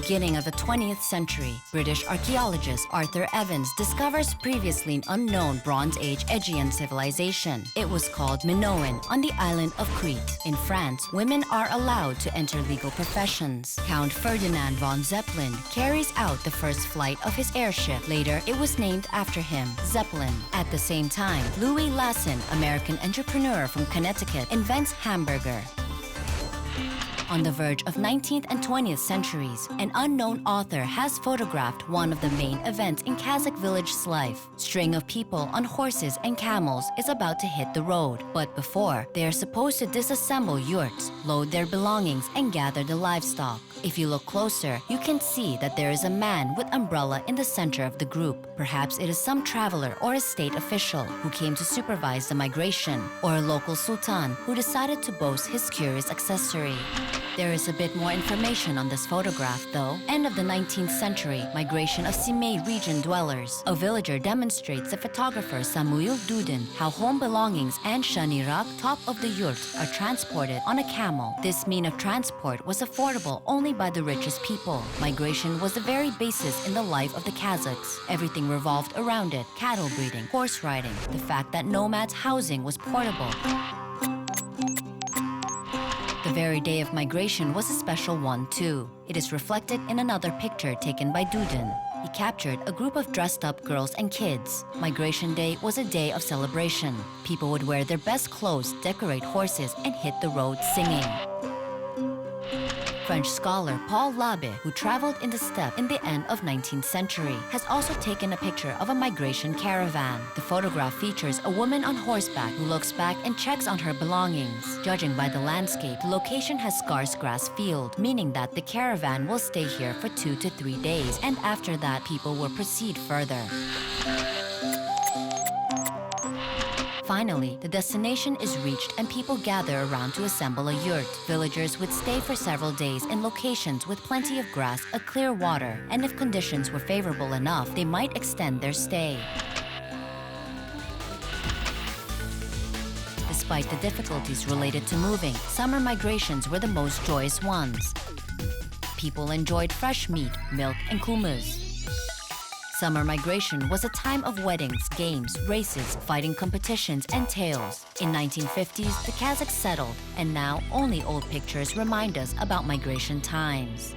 beginning of the 20th century, British archaeologist Arthur Evans discovers previously unknown Bronze Age Aegean civilization. It was called Minoan on the island of Crete. In France, women are allowed to enter legal professions. Count Ferdinand von Zeppelin carries out the first flight of his airship. Later, it was named after him, Zeppelin. At the same time, Louis Lasson, American entrepreneur from Connecticut, invents hamburger. On the verge of 19th and 20th centuries, an unknown author has photographed one of the main events in Kazakh village's life. String of people on horses and camels is about to hit the road. But before, they are supposed to disassemble yurts, load their belongings, and gather the livestock. If you look closer, you can see that there is a man with umbrella in the center of the group. Perhaps it is some traveler or a state official who came to supervise the migration, or a local sultan who decided to boast his curious accessory. There is a bit more information on this photograph though. End of the 19th century, migration of Simei region dwellers. A villager demonstrates the photographer Samuel Dudin how home belongings and shanirak, top of the yurt, are transported on a camel. This mean of transport was affordable only by the richest people. Migration was the very basis in the life of the Kazakhs. Everything revolved around it: cattle breeding, horse riding, the fact that nomads' housing was portable. The very day of migration was a special one too. It is reflected in another picture taken by Dudin. He captured a group of dressed-up girls and kids. Migration Day was a day of celebration. People would wear their best clothes, decorate horses, and hit the road singing. French scholar Paul Labe, who traveled in the steppe in the end of 19th century, has also taken a picture of a migration caravan. The photograph features a woman on horseback who looks back and checks on her belongings. Judging by the landscape, the location has scarce grass field, meaning that the caravan will stay here for 2 to 3 days, and after that, people will proceed further. Finally, the destination is reached and people gather around to assemble a yurt. Villagers would stay for several days in locations with plenty of grass, a clear water, and if conditions were favorable enough, they might extend their stay. Despite the difficulties related to moving, summer migrations were the most joyous ones. People enjoyed fresh meat, milk, and kumuz. Summer migration was a time of weddings, games, races, fighting competitions, and tales. In 1950s, the Kazakhs settled, and now only old pictures remind us about migration times.